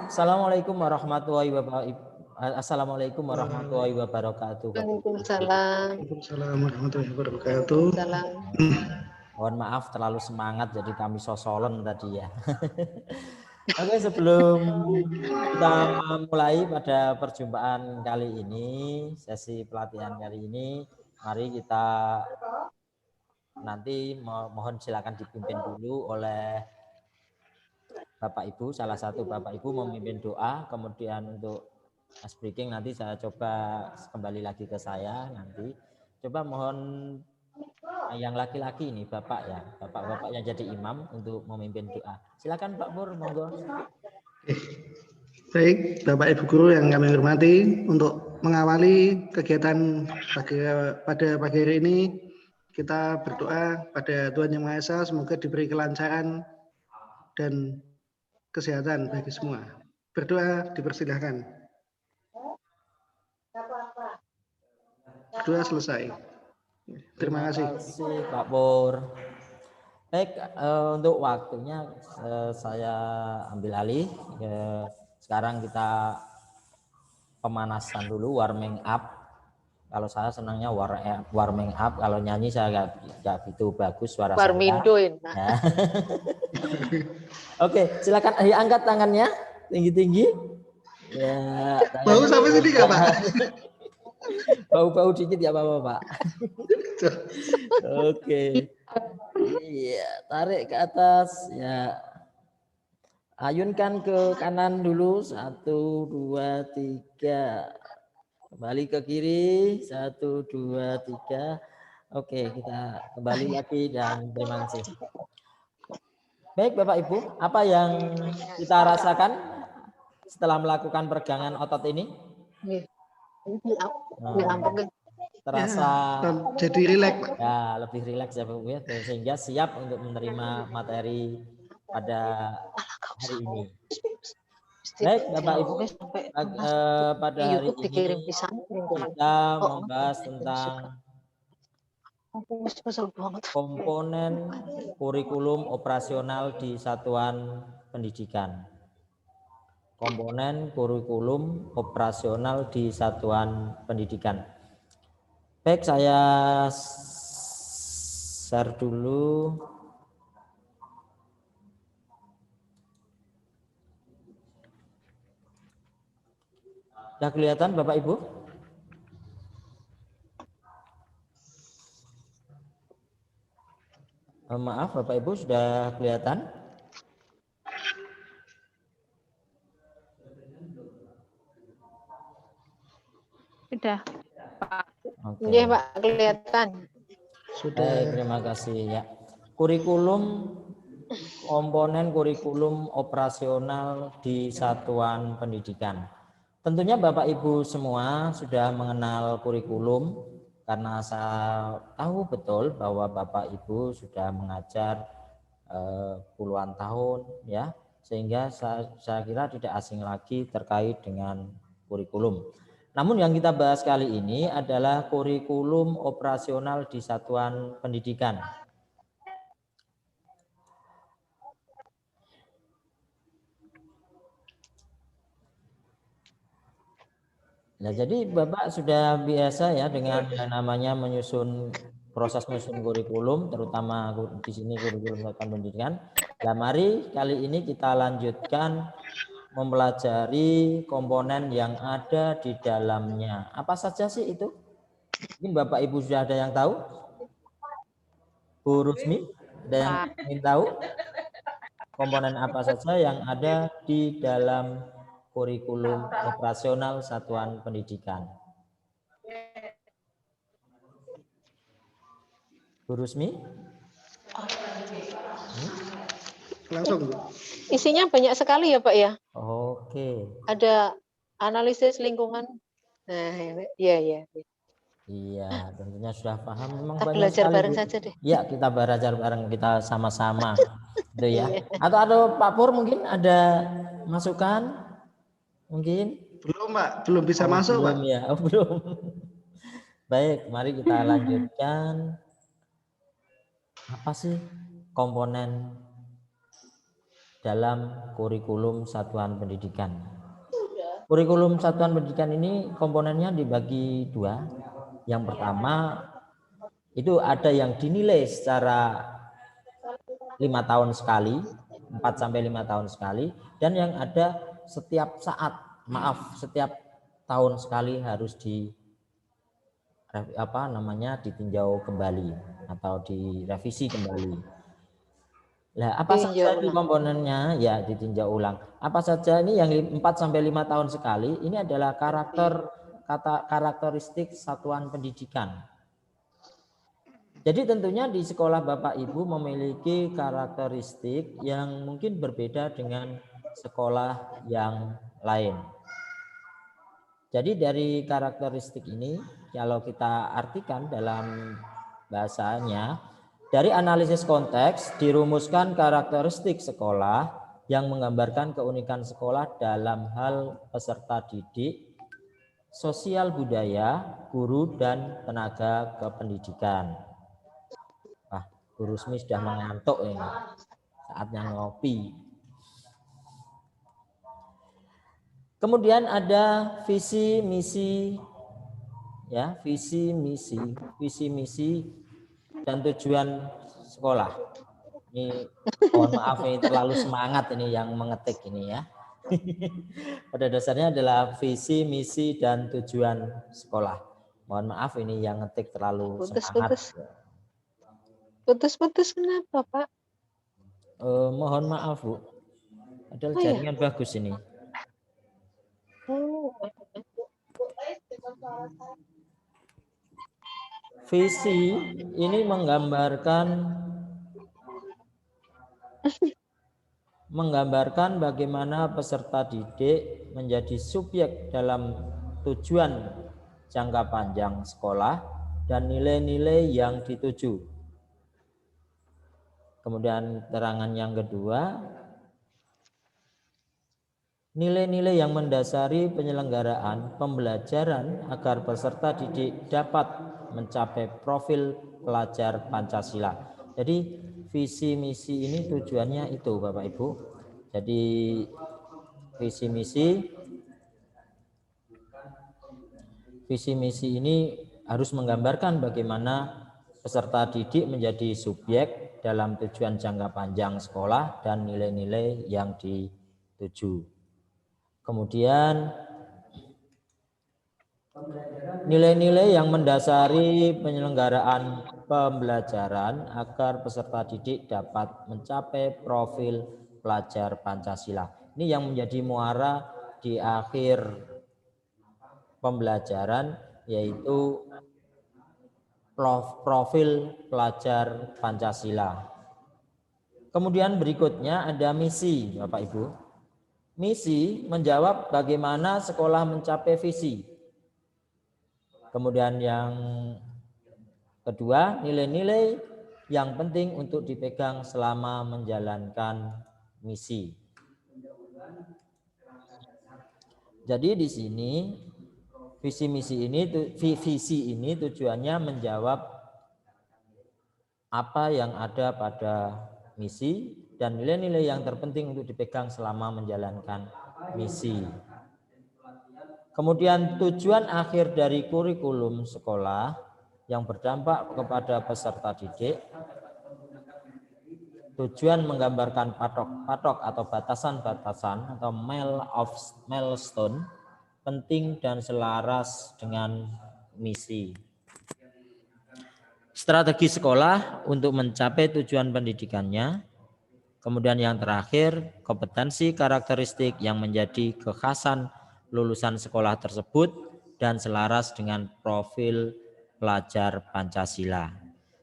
Assalamualaikum warahmatullahi wabarakatuh. Assalamualaikum warahmatullahi wabarakatuh. Waalaikumsalam. Waalaikumsalam warahmatullahi wabarakatuh. Waalaikumsalam. Mohon maaf terlalu semangat jadi kami sosolen tadi ya. Oke, sebelum kita mulai pada perjumpaan kali ini, sesi pelatihan kali ini, mari kita nanti mohon silakan dipimpin dulu oleh Bapak Ibu, salah satu Bapak Ibu memimpin doa, kemudian untuk speaking nanti saya coba kembali lagi ke saya nanti. Coba mohon yang laki-laki ini Bapak ya, Bapak-bapak yang jadi imam untuk memimpin doa. Silakan Pak Pur, monggo. Baik, Bapak Ibu Guru yang kami hormati, untuk mengawali kegiatan pada pagi hari ini, kita berdoa pada Tuhan Yang Maha Esa, semoga diberi kelancaran dan kesehatan bagi semua. Berdoa dipersilahkan. Berdoa selesai. Terima kasih Pak Pur. Baik, untuk waktunya saya ambil alih. Sekarang kita pemanasan dulu, warming up. Kalau saya senangnya warming up. Kalau nyanyi saya nggak begitu bagus suara saya. Ya. Oke, silakan diangkat tangannya tinggi-tinggi. Ya, bau sampai sini nggak Pak? Bau-bau dikit ya Bapak, Pak. Oke. Iya, tarik ke atas ya. Ayunkan ke kanan dulu. 1, 2, 3. Kembali ke kiri. 1, 2, 3. Oke, kita kembali lagi dan terima kasih. Baik Bapak Ibu, apa yang kita rasakan setelah melakukan peregangan otot ini? Terasa jadi rileks, Pak. Ya, lebih rileks ya Bapak ya, sehingga siap untuk menerima materi pada hari ini. Baik Bapak Ibu, pada hari ini kita membahas tentang komponen kurikulum operasional di satuan pendidikan. Komponen kurikulum operasional di satuan pendidikan. Baik, saya share dulu. Sudah kelihatan Bapak Ibu? Maaf Bapak Ibu, sudah kelihatan? Sudah, Pak. Iya, Pak, kelihatan. Sudah. Terima kasih ya. Kurikulum, komponen kurikulum operasional di satuan pendidikan. Tentunya Bapak Ibu semua sudah mengenal kurikulum karena saya tahu betul bahwa Bapak Ibu sudah mengajar puluhan tahun ya, sehingga saya kira tidak asing lagi terkait dengan kurikulum. Namun yang kita bahas kali ini adalah kurikulum operasional di satuan pendidikan. Nah, jadi Bapak sudah biasa ya dengan yang namanya proses menyusun kurikulum, terutama di sini kurikulum satuan pendidikan. Nah, mari kali ini kita lanjutkan mempelajari komponen yang ada di dalamnya. Apa saja sih itu? Mungkin Bapak Ibu sudah ada yang tahu? Bu Rusmi, ada yang ingin tahu? Komponen apa saja yang ada di dalam kurikulum operasional satuan pendidikan? Bu Rusmi? Langsung. Isinya banyak sekali ya Pak ya. Oke. Ada analisis lingkungan. Nah, iya. Iya, tentunya sudah paham. Memang Kita banyak belajar sekali. bareng saja deh. Ya, kita belajar bareng, kita sama-sama. Itu ya. Atau Pak Pur mungkin ada masukan? Mungkin? Belum Pak, belum bisa masuk belum, Pak. Ya, belum. Baik, mari kita lanjutkan. Apa sih komponen dalam kurikulum satuan pendidikan. Kurikulum satuan pendidikan ini komponennya dibagi dua. Yang pertama itu ada yang dinilai secara 5 tahun sekali, 4 sampai 5 tahun sekali, dan yang ada setiap saat, setiap tahun sekali harus ditinjau kembali atau direvisi kembali. Nah, apa saja di komponennya? Ya, ditinjau ulang. Apa saja ini yang 4 sampai 5 tahun sekali? Ini adalah karakteristik satuan pendidikan. Jadi tentunya di sekolah Bapak Ibu memiliki karakteristik yang mungkin berbeda dengan sekolah yang lain. Jadi dari karakteristik ini kalau kita artikan dalam bahasanya, dari analisis konteks dirumuskan karakteristik sekolah yang menggambarkan keunikan sekolah dalam hal peserta didik, sosial budaya, guru dan tenaga kependidikan. Wah, Guru Smi sudah mengantuk ini. Saatnya ngopi. Kemudian ada visi misi dan tujuan sekolah. Ini mohon maaf ini terlalu semangat ini yang mengetik ini ya. Pada dasarnya adalah visi, misi dan tujuan sekolah. Mohon maaf ini yang ngetik terlalu semangat. Putus kenapa, Pak? Mohon maaf, Bu. Padahal jaringan bagus ini. Visi ini menggambarkan bagaimana peserta didik menjadi subjek dalam tujuan jangka panjang sekolah dan nilai-nilai yang dituju. Kemudian terangan yang kedua, nilai-nilai yang mendasari penyelenggaraan pembelajaran agar peserta didik dapat mencapai profil pelajar Pancasila. Jadi visi misi ini tujuannya itu Bapak Ibu. Jadi visi misi ini harus menggambarkan bagaimana peserta didik menjadi subjek dalam tujuan jangka panjang sekolah dan nilai-nilai yang dituju. Kemudian nilai-nilai yang mendasari penyelenggaraan pembelajaran agar peserta didik dapat mencapai profil pelajar Pancasila. Ini yang menjadi muara di akhir pembelajaran, yaitu profil pelajar Pancasila. Kemudian berikutnya ada misi, Bapak Ibu. Misi menjawab bagaimana sekolah mencapai visi. Kemudian yang kedua, nilai-nilai yang penting untuk dipegang selama menjalankan misi. Jadi di sini visi ini tujuannya menjawab apa yang ada pada misi dan nilai-nilai yang terpenting untuk dipegang selama menjalankan misi. Kemudian tujuan akhir dari kurikulum sekolah yang berdampak kepada peserta didik. Tujuan menggambarkan patok atau batasan-batasan atau milestone penting dan selaras dengan misi. Strategi sekolah untuk mencapai tujuan pendidikannya. Kemudian yang terakhir, kompetensi karakteristik yang menjadi kekhasan lulusan sekolah tersebut dan selaras dengan profil pelajar Pancasila.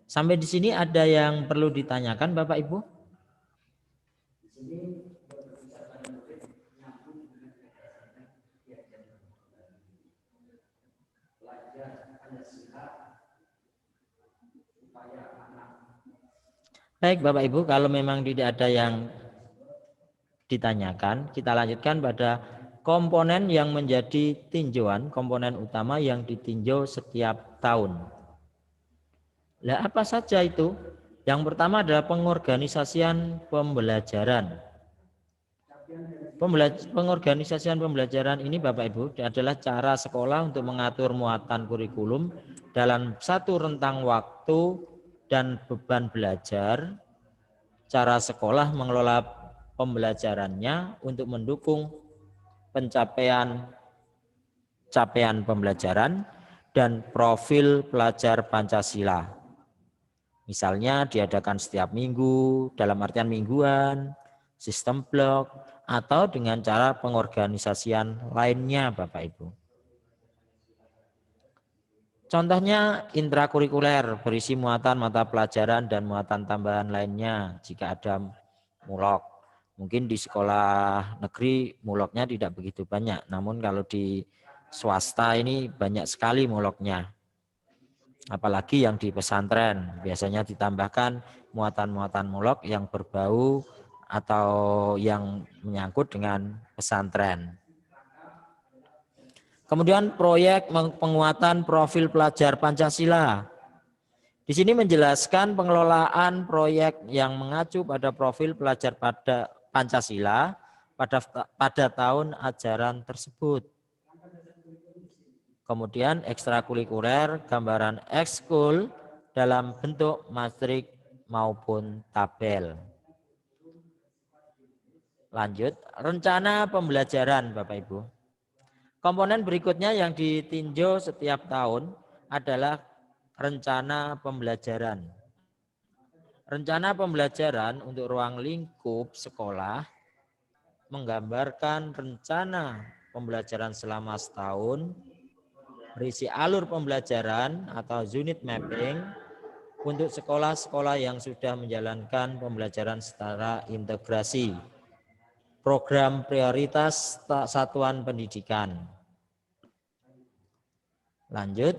Sampai di sini ada yang perlu ditanyakan Bapak Ibu? Baik Bapak Ibu, kalau memang tidak ada yang ditanyakan, kita lanjutkan pada komponen yang menjadi tinjauan, komponen utama yang ditinjau setiap tahun. Nah, apa saja itu? Yang pertama adalah pengorganisasian pembelajaran. Pengorganisasian pembelajaran ini Bapak Ibu adalah cara sekolah untuk mengatur muatan kurikulum dalam satu rentang waktu dan beban belajar. Cara sekolah mengelola pembelajarannya untuk mendukung capaian pembelajaran dan profil pelajar Pancasila. Misalnya diadakan setiap minggu, dalam artian mingguan, sistem blok, atau dengan cara pengorganisasian lainnya Bapak Ibu. Contohnya intrakurikuler berisi muatan mata pelajaran dan muatan tambahan lainnya jika ada mulok. Mungkin di sekolah negeri muloknya tidak begitu banyak, namun kalau di swasta ini banyak sekali muloknya. Apalagi yang di pesantren biasanya ditambahkan muatan-muatan mulok yang berbau atau yang menyangkut dengan pesantren. Kemudian proyek penguatan profil pelajar Pancasila. Di sini menjelaskan pengelolaan proyek yang mengacu pada profil pelajar pada Pancasila pada tahun ajaran tersebut. Kemudian ekstrakurikuler, gambaran ekskul dalam bentuk matrik maupun tabel. Lanjut, rencana pembelajaran Bapak Ibu. Komponen berikutnya yang ditinjau setiap tahun adalah rencana pembelajaran. Rencana pembelajaran untuk ruang lingkup sekolah menggambarkan rencana pembelajaran selama setahun, berisi alur pembelajaran atau unit mapping untuk sekolah-sekolah yang sudah menjalankan pembelajaran secara integrasi. Program prioritas satuan pendidikan. Lanjut.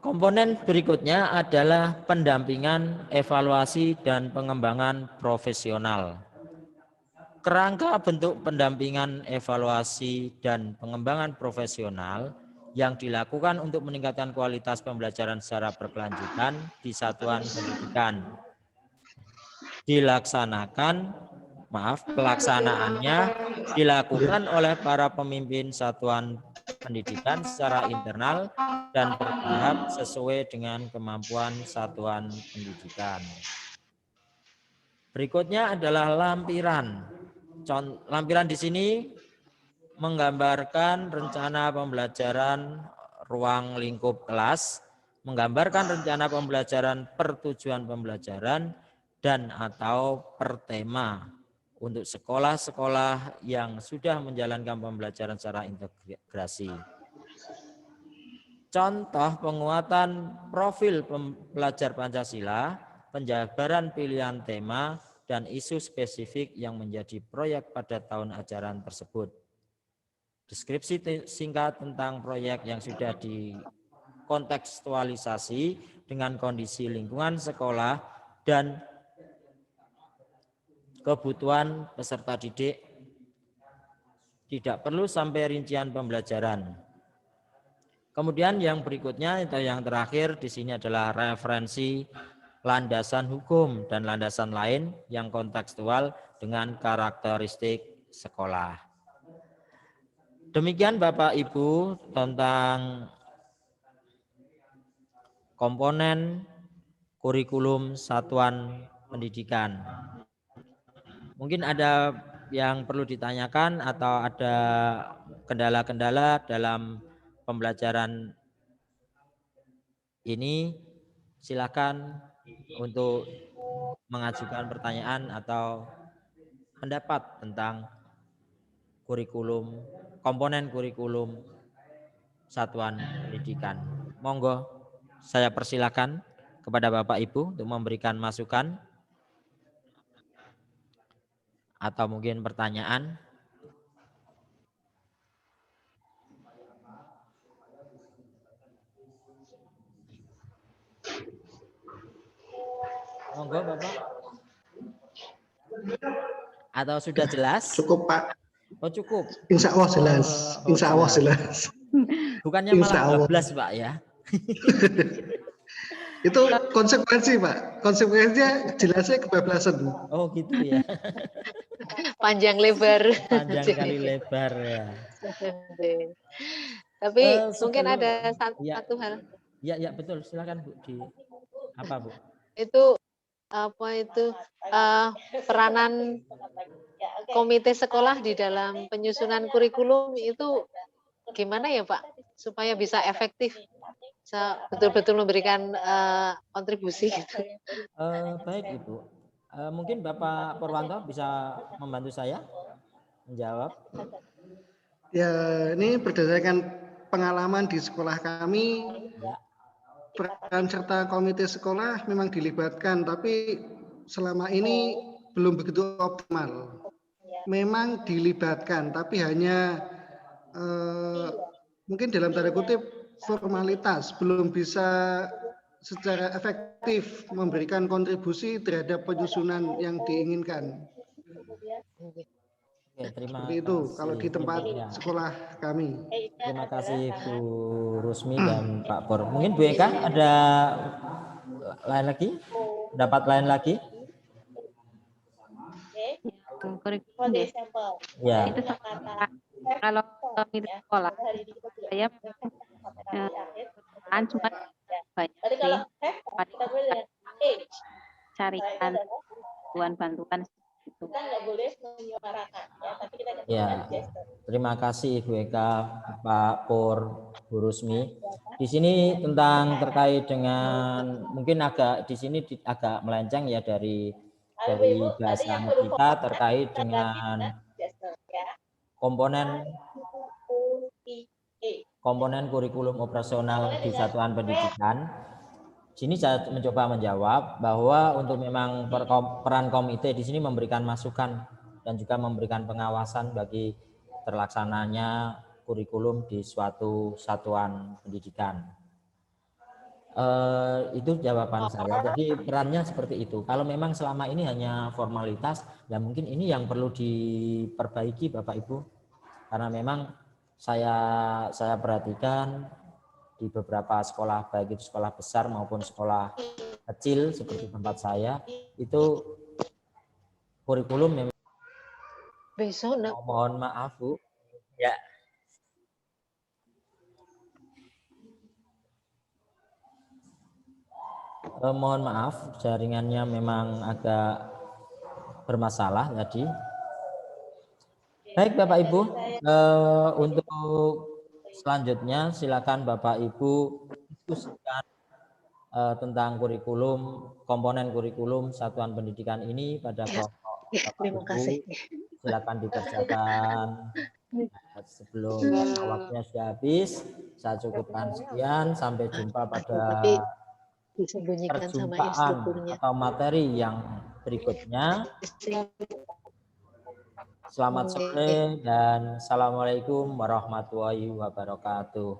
Komponen berikutnya adalah pendampingan, evaluasi, dan pengembangan profesional. Kerangka bentuk pendampingan, evaluasi, dan pengembangan profesional yang dilakukan untuk meningkatkan kualitas pembelajaran secara berkelanjutan di satuan pendidikan. Pelaksanaannya dilakukan oleh para pemimpin satuan pendidikan secara internal dan bertahap sesuai dengan kemampuan satuan pendidikan. Berikutnya adalah lampiran. Lampiran di sini menggambarkan rencana pembelajaran ruang lingkup kelas, menggambarkan rencana pembelajaran per tujuan pembelajaran dan atau per tema untuk sekolah-sekolah yang sudah menjalankan pembelajaran secara integrasi. Contoh penguatan profil pelajar Pancasila, penjabaran pilihan tema, dan isu spesifik yang menjadi proyek pada tahun ajaran tersebut. Deskripsi singkat tentang proyek yang sudah dikontekstualisasi dengan kondisi lingkungan sekolah dan kebutuhan peserta didik, tidak perlu sampai rincian pembelajaran. Kemudian yang berikutnya atau yang terakhir di sini adalah referensi landasan hukum dan landasan lain yang kontekstual dengan karakteristik sekolah. Demikian Bapak Ibu tentang komponen kurikulum satuan pendidikan. Mungkin ada yang perlu ditanyakan atau ada kendala-kendala dalam pembelajaran ini, silakan untuk mengajukan pertanyaan atau pendapat tentang kurikulum, komponen kurikulum satuan pendidikan. Monggo, saya persilakan kepada Bapak Ibu untuk memberikan masukan atau mungkin pertanyaan. Monggo Bapak. Atau sudah jelas? Cukup Pak. Oh cukup. Insya Allah jelas. Insya Allah jelas. Bukannya malah 12 Pak ya? Itu konsekuensi Pak. Konsekuensinya jelasnya kebablasan. Oh gitu ya. panjang lebar. Panjang kali lebar ya. Tapi mungkin Sebelum ada ya, satu hal. ya betul, silakan Bu. Di apa Bu? Itu apa itu peranan komite sekolah di dalam penyusunan kurikulum itu gimana ya Pak supaya bisa efektif, bisa betul-betul memberikan kontribusi gitu. Baik Ibu. Mungkin Bapak Purwanto bisa membantu saya menjawab. Ya, ini berdasarkan pengalaman di sekolah kami, Ya. peran serta komite sekolah memang dilibatkan, tapi selama ini belum begitu optimal. Memang dilibatkan, tapi hanya mungkin dalam tanda kutip formalitas, belum bisa secara efektif memberikan kontribusi terhadap penyusunan yang diinginkan. Oke, terima Seperti itu kasih. kalau di tempat sekolah kami. Terima kasih Bu Rusmi dan Pak Pur. Mungkin Bu Eka ada lain lagi? Dapat lain lagi? Kurikulum deh. Ya. Itu kalau di sekolah saya cuma banyak sih carikan bantuan itu. Ya, terima kasih Bu Eka, Pak Pur, Bu Rusmi. Di sini tentang terkait dengan mungkin agak di sini agak melenceng ya dari bahasan kita terkait dengan komponen kurikulum operasional di satuan pendidikan. Sini saya mencoba menjawab bahwa untuk memang peran komite di sini memberikan masukan dan juga memberikan pengawasan bagi terlaksananya kurikulum di suatu satuan pendidikan. Itu jawaban saya. Jadi perannya seperti itu. Kalau memang selama ini hanya formalitas, ya mungkin ini yang perlu diperbaiki Bapak Ibu. Karena memang saya perhatikan di beberapa sekolah, baik itu sekolah besar maupun sekolah kecil seperti tempat saya, itu kurikulum memang Besok mohon maaf Bu. Ya. Mohon maaf, jaringannya memang agak bermasalah tadi. Baik Bapak Ibu, untuk selanjutnya silakan Bapak Ibu diskusikan tentang kurikulum, komponen kurikulum satuan pendidikan ini pada kelompok Bapak terima Ibu. kasih. Silakan dikerjakan sebelum waktunya sudah habis. Saya cukupkan sekian, sampai jumpa pada Disembunyikan sama perjumpaan instrukturnya. atau materi yang berikutnya. Selamat sore dan assalamualaikum warahmatullahi wabarakatuh.